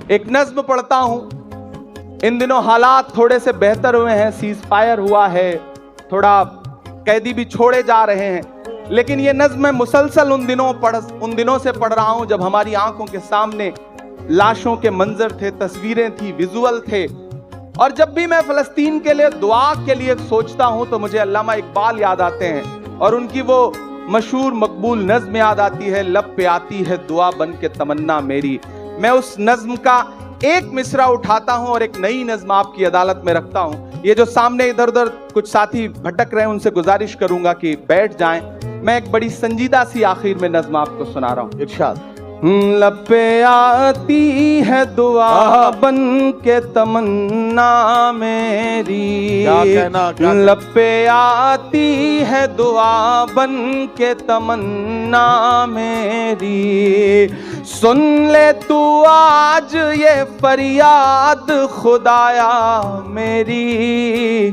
एक नज्म पढ़ता हूं। इन दिनों हालात थोड़े से बेहतर हुए हैं, सीज फायर हुआ है, थोड़ा कैदी भी छोड़े जा रहे हैं, लेकिन ये नज्म मैं मुसलसल उन दिनों से पढ़ रहा हूं जब हमारी आंखों के सामने लाशों के मंजर थे, तस्वीरें थी, विजुअल थे। और जब भी मैं फलस्तीन के लिए दुआ के लिए सोचता हूं तो मुझे अल्लामा इकबाल याद आते हैं और उनकी वो मशहूर मकबूल नज्म याद आती है, लब पे आती है दुआ बन के तमन्ना मेरी। मैं उस नज्म का एक मिसरा उठाता हूं और एक नई नज्म आपकी अदालत में रखता हूं। ये जो सामने इधर उधर कुछ साथी भटक रहे हैं उनसे गुजारिश करूंगा कि बैठ जाएं। मैं एक बड़ी संजीदा सी आखिर में नज्म आपको सुना रहा हूं। इरशाद। लब पे आती है दुआ बन के तमन्ना मेरी, लब पे आती है दुआ बन के तमन्ना मेरी, सुन ले तू आज ये फरियाद खुदाया मेरी,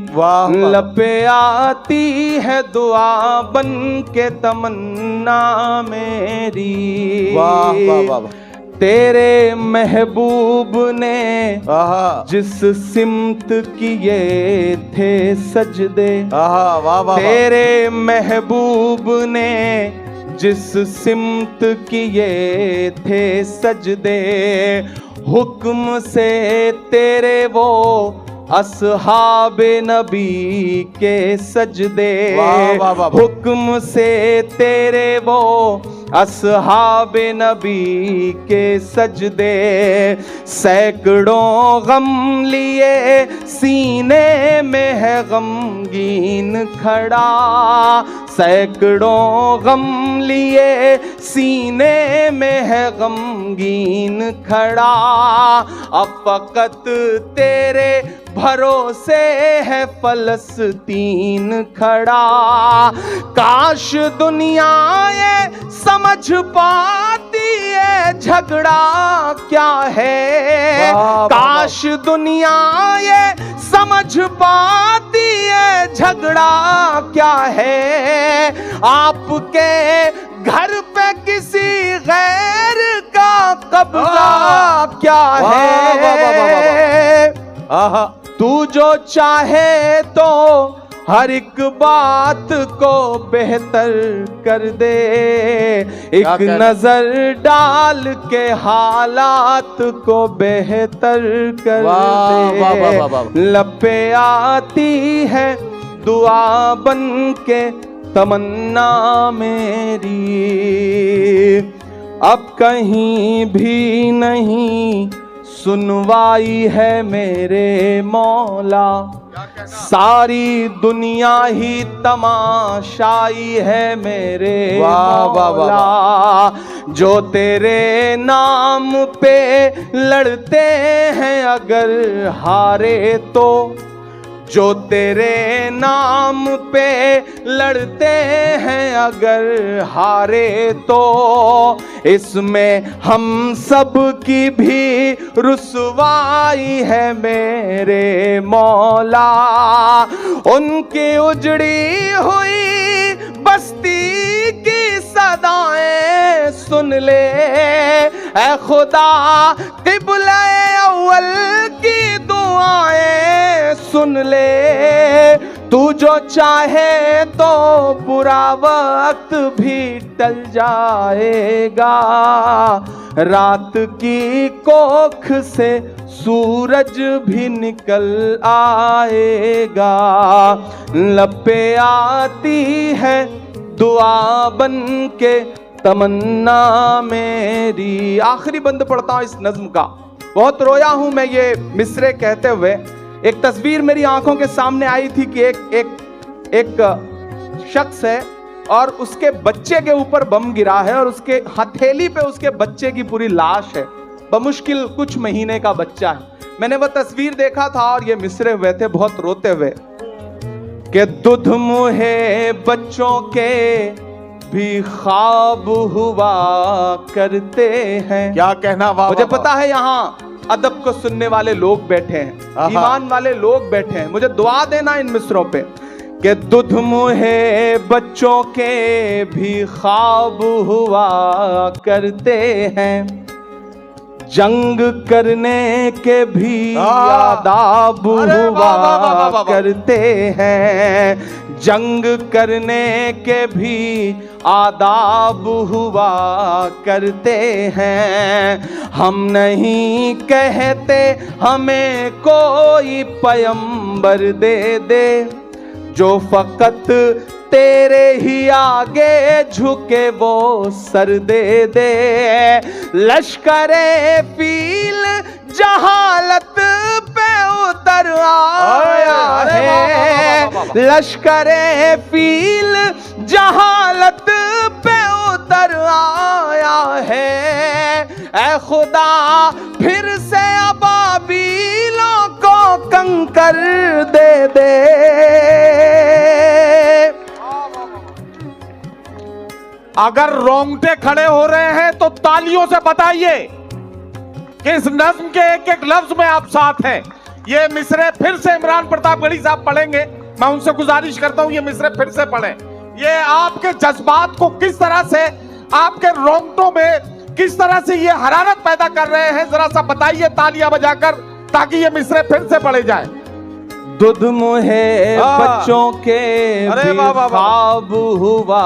लब पे आती है दुआ बन के तमन्ना मेरी। वाह वाह वाह। तेरे महबूब ने जिस सिमत किए थे सजदे, तेरे महबूब ने जिस सिमत किए थे सजदे, हुक्म से तेरे वो अस्हाबे नबी के सजदे, हुक्म से तेरे वो अस्हाबे नबी के सजदे, सैकड़ों गम लिए सीने में है गमगीन खड़ा, सैकड़ों गम लिए सीने में है गमगीन खड़ा, अब फकत तेरे भरोसे है फलस्तीन खड़ा, काश दुनिया ये समझ पाती है झगड़ा क्या है, काश दुनिया ये समझ पाती है झगड़ा क्या है, आपके घर पे किसी गैर का कब्जा क्या है, तू जो चाहे तो हर एक बात को बेहतर कर दे, एक नजर डाल के हालात को बेहतर कर दे, लब पे आती है दुआ बन के तमन्ना मेरी, अब कहीं भी नहीं सुनवाई है मेरे मौला, सारी दुनिया ही तमाशाई है मेरे मौला, जो तेरे नाम पे लड़ते हैं अगर हारे तो, जो तेरे नाम पे लड़ते हैं अगर हारे तो, इसमें हम सब की भी रुसवाई है मेरे मौला, उनकी उजड़ी हुई बस्ती की सदाएं सुन ले ऐ खुदा, क़िबला अव्वल की दुआएं सुन ले, तू जो चाहे तो बुरा वक्त भी टल जाएगा, रात की कोख से सूरज भी निकल आएगा, लब पे आती है दुआ बन के तमन्ना मेरी। आखिरी बंद पढ़ता हूं इस नज्म का। बहुत रोया हूं मैं ये मिसरे कहते हुए। एक तस्वीर मेरी आंखों के सामने आई थी कि एक शख्स है और उसके बच्चे के ऊपर बम गिरा है और उसके हथेली पे उसके बच्चे की पूरी लाश है, बमुश्किल कुछ महीने का बच्चा है। मैंने वह तस्वीर देखा था और ये मिसरे हुए थे बहुत रोते हुए कि दुध मुहे बच्चों के भी ख्वाब हुआ करते हैं। क्या कहना, मुझे पता है यहाँ अदब को सुनने वाले लोग बैठे हैं, ईमान वाले लोग बैठे हैं, मुझे दुआ देना इन मिसरों पे कि दुध मुहे बच्चों के भी ख्वाब हुआ करते हैं, जंग करने के भी आदाब हुआ करते हैं, जंग करने के भी आदाब हुआ करते हैं। हम नहीं कहते हमें कोई पैगंबर दे दे, जो फकत तेरे ही आगे झुके वो सर दे दे। लश्करे फील जहालत पे उतर आया है, लश्करे फील जहालत पे उतर आया है। ऐ खुदा फिर से अबाबीलों को कंकर दे दे। अगर रोंगटे खड़े हो रहे हैं तो तालियों से बताइए कि इस नज्म के एक एक लफ्ज में आप साथ हैं। ये मिसरे फिर से इमरान प्रतापगढ़ी साहब पढ़ेंगे, मैं उनसे गुजारिश करता हूं ये मिसरे फिर से पढ़ें। ये आपके जज्बात को किस तरह से, आपके रोंगटों में किस तरह से ये हरारत पैदा कर रहे हैं, जरा सा बताइए तालियां बजाकर, ताकि ये मिसरे फिर से पढ़े जाए। दुध मुहे बच्चों के भी ख्वाब हुआ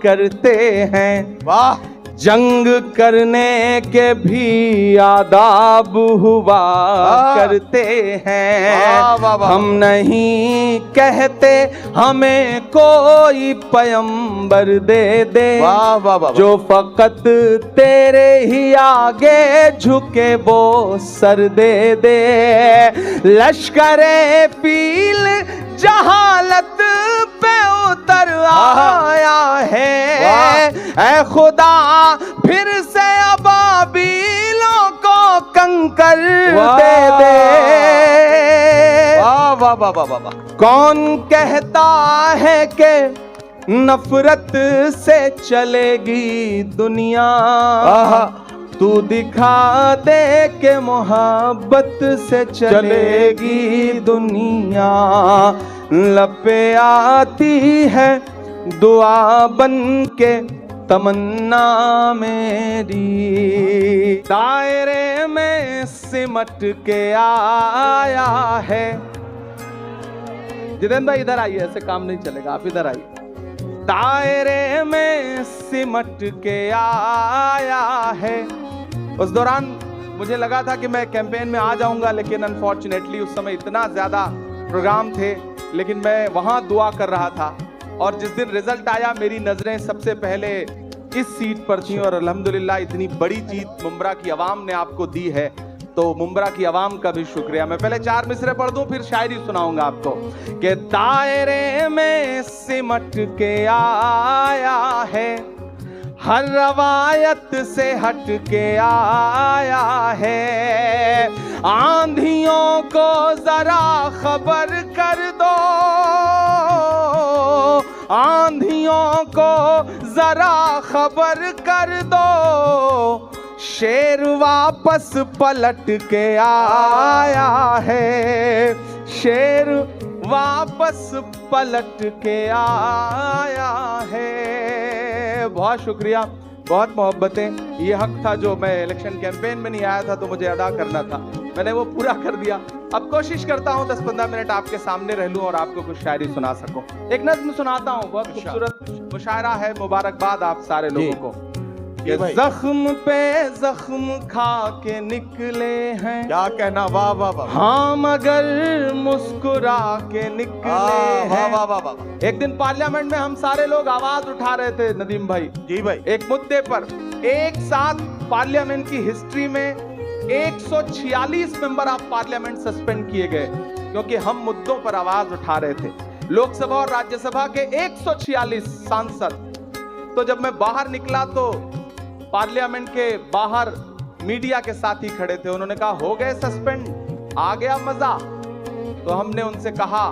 करते हैं, वाह। जंग करने के भी आदाब हुआ करते हैं। हम नहीं कहते हमें कोई पैगंबर दे दे, जो फकत तेरे ही आगे झुके वो सर दे दे। लश्करे फील जहालत पे उतर आया है, ऐ खुदा फिर से अबाबीलों को कंकर दे दे। वाह वाह वाह वाह वाह। कौन कहता है कि नफरत से चलेगी दुनिया, तू दिखा दे के मोहब्बत से चलेगी दुनिया। लपे आती है दुआ बन के तमन्ना मेरी, दायरे में सिमट के आया है। जितेंद्र भाई इधर आइए, ऐसे काम नहीं चलेगा, आप इधर आइए। दायरे में सिमट के आया है। उस दौरान मुझे लगा था कि मैं कैंपेन में आ जाऊंगा, लेकिन अनफॉर्चुनेटली उस समय इतना ज्यादा प्रोग्राम थे, लेकिन मैं वहां दुआ कर रहा था। और जिस दिन रिजल्ट आया मेरी नजरें सबसे पहले इस सीट पर थी, और अल्हम्दुलिल्लाह इतनी बड़ी जीत मुंब्रा की आवाम ने आपको दी है, तो मुंब्रा की आवाम का भी शुक्रिया। मैं पहले 4 मिसरे पढ़ दूं, फिर शायरी सुनाऊंगा आपको। कि दायरे में सिमट के आया है, हर रवायत से हट के आया है। आंधियों को जरा खबर कर दो, आंधियों को जरा खबर कर दो। शेर वापस पलट के आया है, शेर वापस पलट के आया है। बहुत शुक्रिया, बहुत मोहब्बतें। ये हक था जो मैं इलेक्शन कैंपेन में नहीं आया था तो मुझे अदा करना था, मैंने वो पूरा कर दिया। अब कोशिश करता हूँ 10-15 मिनट आपके सामने रह लूं और आपको कुछ शायरी सुना सकूं। एक नज़्म सुनाता हूँ, बहुत खूबसूरत मुशायरा है। मुबारकबाद आप सारे लोगों को। ये जख्म पे जख्म खा के निकले हैं, क्या कहना, वाह वाह वाह। हाँ मगर मुस्कुरा के निकले हैं, वाह वाह वाह। एक दिन पार्लियामेंट में हम सारे लोग आवाज उठा रहे थे नदीम भाई, जी भाई, एक मुद्दे पर। एक साथ पार्लियामेंट की हिस्ट्री में 146 मेंबर ऑफ पार्लियामेंट सस्पेंड किए गए, क्योंकि हम मुद्दों पर आवाज उठा रहे थे। लोकसभा और राज्यसभा के 146 सांसद। तो जब मैं बाहर निकला तो पार्लियामेंट के बाहर मीडिया के साथी खड़े थे, उन्होंने कहा हो गए सस्पेंड, आ गया मजा। तो हमने उनसे कहा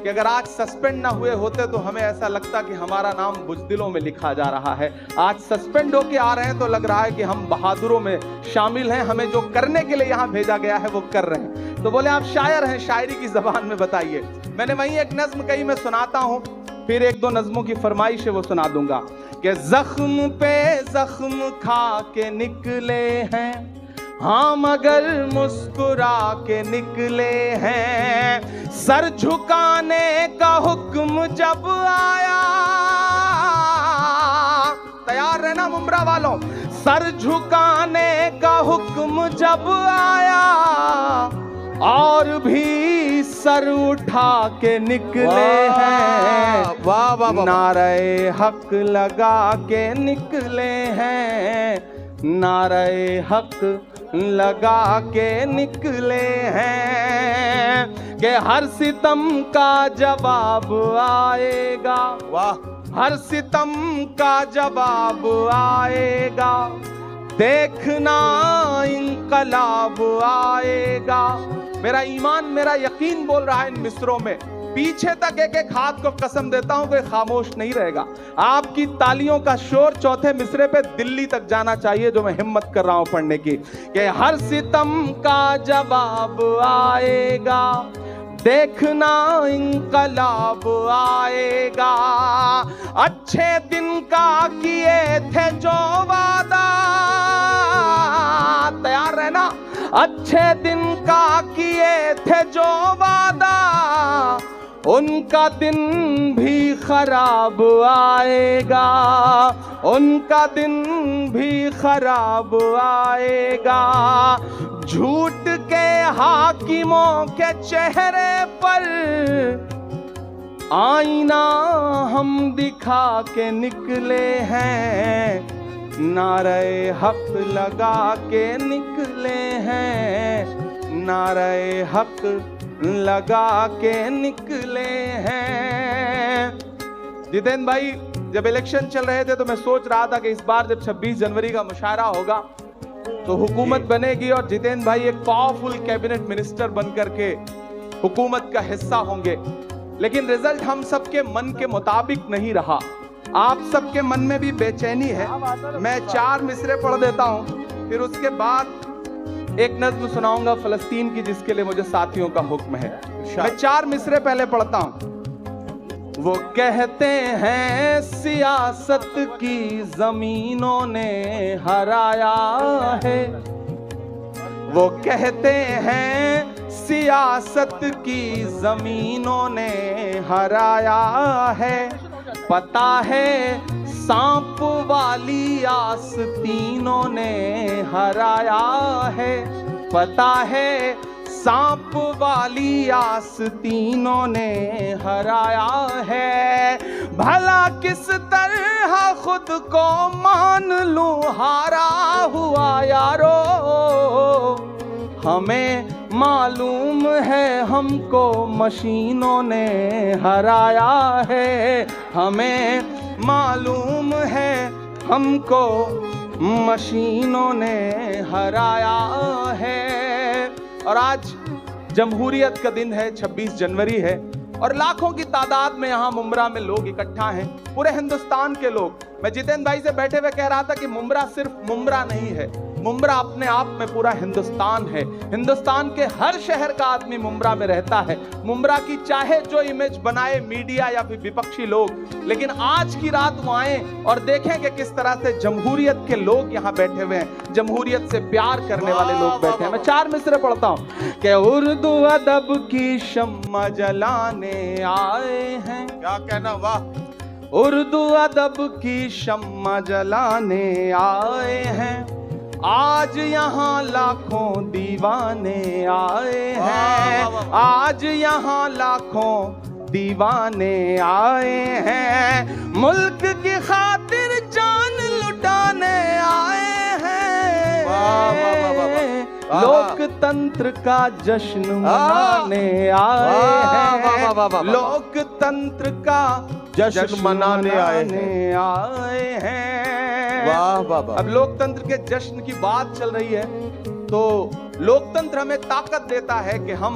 कि अगर आज सस्पेंड ना हुए होते तो हमें ऐसा लगता कि हमारा नाम बुज़दिलों में लिखा जा रहा है। आज सस्पेंड होके आ रहे हैं तो लग रहा है कि हम बहादुरों में शामिल हैं, हमें जो करने के लिए यहाँ भेजा गया है वो कर रहे हैं। तो बोले आप शायर हैं, शायरी की जबान में बताइए। मैंने वहीं एक नज्म कही, मैं सुनाता हूँ, फिर 1-2 नज्मों की फरमाइश है वो सुना दूंगा। कि जख्म पे जख्म खा के निकले हैं, हाँ मगर मुस्कुरा के निकले हैं। सर झुकाने का हुक्म जब आया, तैयार रहना मुंब्रा वालों, सर झुकाने का हुक्म जब आया और भी सर उठा के निकले हैं। वाह वाह वाह, नारे हक लगा के निकले हैं, नारे हक लगा के निकले हैं कि हर सितम का जवाब आएगा। वाह, हर सितम का जवाब आएगा, देखना इंकलाब आएगा। मेरा ईमान, मेरा यकीन बोल रहा है इन मिसरों में। पीछे तक एक एक हाथ को कसम देता हूं कोई खामोश नहीं रहेगा। आपकी तालियों का शोर चौथे मिसरे पे दिल्ली तक जाना चाहिए, जो मैं हिम्मत कर रहा हूं पढ़ने की, कि हर सितम का जवाब आएगा, देखना इंकलाब आएगा। अच्छे दिन का किए थे जो वादा, तैयार रहना, अच्छे दिन का किए थे जो वादा, उनका दिन भी खराब आएगा, उनका दिन भी खराब आएगा। झूठ के हाकिमों के चेहरे पर आईना हम दिखा के निकले हैं, नारे हक लगा के निकले हैं, नारे हक लगा के निकले हैं। जितेंद्र भाई, जब इलेक्शन चल रहे थे तो मैं सोच रहा था कि इस बार जब 26 जनवरी का मुशायरा होगा तो हुकूमत बनेगी और जितेंद्र भाई एक पावरफुल कैबिनेट मिनिस्टर बन करके हुकूमत का हिस्सा होंगे। लेकिन रिजल्ट हम सबके मन के मुताबिक नहीं रहा। आप सबके मन में भी बेचैनी है। मैं 4 मिसरे पढ़ देता हूं, फिर उसके बाद एक नज्म सुनाऊंगा फलस्तीन की, जिसके लिए मुझे साथियों का हुक्म है। मैं 4 मिसरे पहले पढ़ता हूं। वो कहते हैं सियासत की जमीनों ने हराया है, वो कहते हैं सियासत की जमीनों ने हराया है। पता है सांप वाली आस्तीनों ने हराया है, पता है सांप वाली आस्तीनों ने हराया है। भला किस तरह खुद को मान लूं हारा हुआ यारो, हमें मालूम है हमको मशीनों ने हराया है, हमें मालूम है हमको मशीनों ने हराया है। और आज जमहूरियत का दिन है, 26 जनवरी है और लाखों की तादाद में यहाँ मुंब्रा में लोग इकट्ठा हैं, पूरे हिंदुस्तान के लोग। मैं जितेंद्र भाई से बैठे हुए कह रहा था कि मुंब्रा सिर्फ मुंब्रा नहीं है, मुंब्रा अपने आप में पूरा हिंदुस्तान है। हिंदुस्तान के हर शहर का आदमी मुंब्रा में रहता है। मुंब्रा की चाहे जो इमेज बनाए मीडिया या फिर विपक्षी लोग, लेकिन आज की रात वो आए और देखें कि किस तरह से जमहूरियत के लोग यहाँ बैठे हुए हैं, जमहूरियत से प्यार करने वाले लोग बैठे हैं। मैं 4 मिसरे पढ़ता हूँ कि उर्दू अदब की शम्मा जलाने आए हैं। क्या कहना, वाह। उर्दू अदब की शम्मा जलाने आए हैं, आज यहाँ लाखों दीवाने आए हैं, आज यहाँ लाखों दीवाने आए हैं, मुल्क की खातिर जान लुटाने आए हैं, लोकतंत्र का जश्न मनाने आए हैं, लोकतंत्र का जश्न मनाने आए हैं। वाह वाह वाह। अब लोकतंत्र के जश्न की बात चल रही है तो लोकतंत्र हमें ताकत देता है कि हम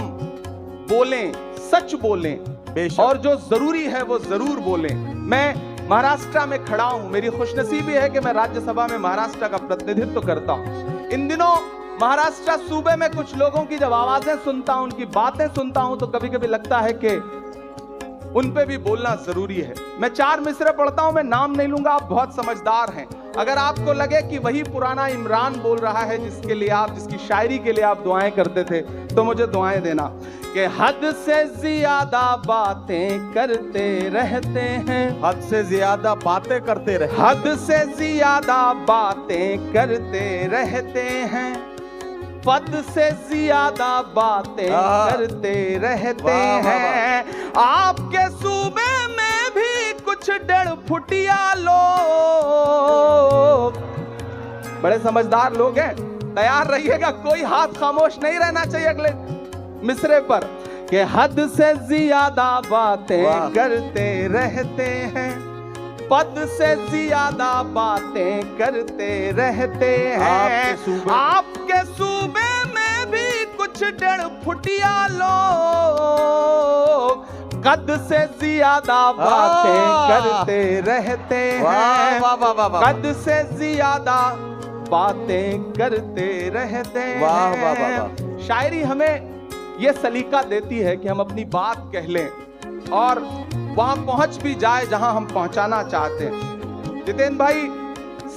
बोलें, सच बोलें और जो जरूरी है वो जरूर बोलें। मैं महाराष्ट्र में खड़ा हूं, मेरी खुशनसीबी है कि मैं राज्यसभा में महाराष्ट्र का प्रतिनिधित्व करता हूं। इन दिनों महाराष्ट्र सूबे में कुछ लोगों की जब आवाजें सुनता हूं, उनकी बातें सुनता हूं तो कभी कभी लगता है कि उन पे भी बोलना जरूरी है। मैं 4 मिसरे पढ़ता हूं, मैं नाम नहीं लूंगा, आप बहुत समझदार हैं। अगर आपको लगे कि वही पुराना इमरान बोल रहा है जिसके लिए आप, जिसकी शायरी के लिए आप दुआएं करते थे, तो मुझे दुआएं देना कि हद से ज्यादा बातें करते रहते हैं, हद से ज्यादा बातें करते रहे, हद से ज्यादा बातें करते रहते हैं, पद से ज्यादा बातें करते रहते हैं। आपके सूबे में भी कुछ 1.5 फुटिया लोग, बड़े समझदार लोग हैं, तैयार रहिएगा, कोई हाथ खामोश नहीं रहना चाहिए अगले मिसरे पर कि हद से ज्यादा बातें करते रहते हैं, पद से ज्यादा बातें करते रहते हैं। आपके सूबे में भी कुछ 1.5 फुटिया लोग कद से ज्यादा बातें करते रहते हैं, कद से ज्यादा बातें करते रहते हैं। शायरी हमें ये सलीका देती है कि हम अपनी बात कह लें और वहां पहुंच भी जाए जहां हम पहुंचाना चाहते हैं। जितेंद्र भाई,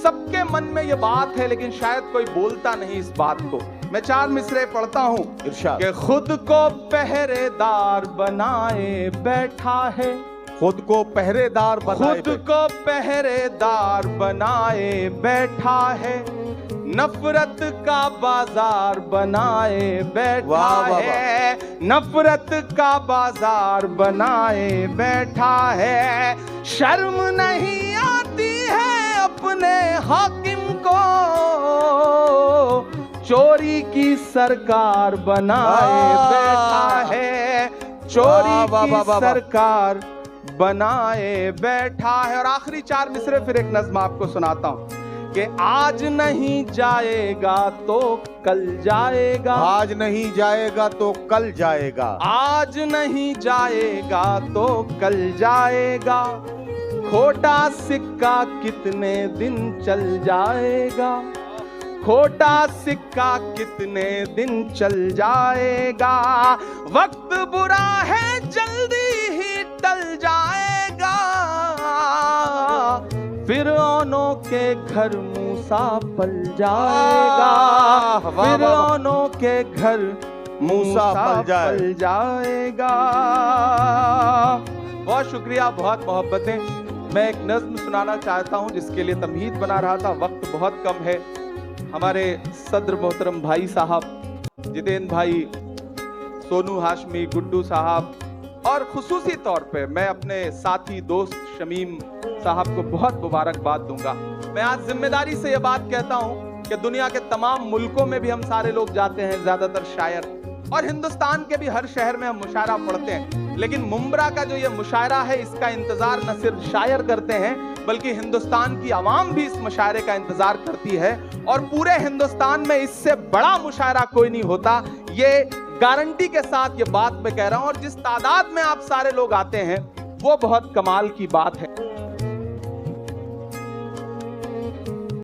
सबके मन में ये बात है लेकिन शायद कोई बोलता नहीं इस बात को। मैं 4 मिसरे पढ़ता हूं कि खुद को पहरेदार बनाए बैठा है, खुद को पहरेदार बनाए, खुद को पहरेदार बनाए बैठा है, नफरत का बाजार बनाए बैठा है, नफरत का बाजार बनाए बैठा है। शर्म नहीं आती है अपने हाकिम को, चोरी की सरकार बनाए बैठा है, चोरी की सरकार बनाए बैठा है। और आखिरी 4 मिसरे फिर एक नज़्म आपको सुनाता हूं कि आज नहीं जाएगा तो कल जाएगा, आज नहीं जाएगा तो कल जाएगा, आज नहीं जाएगा तो कल जाएगा, खोटा सिक्का कितने दिन चल जाएगा, खोटा सिक्का कितने दिन चल जाएगा, वक्त बुरा है जल्दी ही टल जाएगा, फिरौनों के घर मूसा पल जाएगा, फिरौनों के घर मूसा पल जाएगा। बहुत शुक्रिया, बहुत मोहब्बतें। मैं एक नज्म सुनाना चाहता हूं जिसके लिए तमहीद बना रहा था, वक्त बहुत कम है। हमारे सदर मोहतरम भाई साहब जितेंद्र भाई, सोनू हाशमी, गुड्डू साहब और खुसूसी तौर पे मैं अपने साथी दोस्त शमीम साहब को बहुत मुबारकबाद दूंगा। मैं आज जिम्मेदारी से ये बात कहता हूं कि दुनिया के तमाम मुल्कों में भी हम सारे लोग जाते हैं, ज्यादातर शायर, और हिंदुस्तान के भी हर शहर में हम मुशायरा पढ़ते हैं, लेकिन मुंब्रा का जो ये मुशायरा है इसका इंतजार न सिर्फ शायर करते हैं बल्कि हिंदुस्तान की आवाम भी इस मुशायरे का इंतजार करती है, और पूरे हिंदुस्तान में इससे बड़ा मुशायरा कोई नहीं होता। ये गारंटी के साथ ये बात मैं कह रहा हूं, और जिस तादाद में आप सारे लोग आते हैं वो बहुत कमाल की बात है।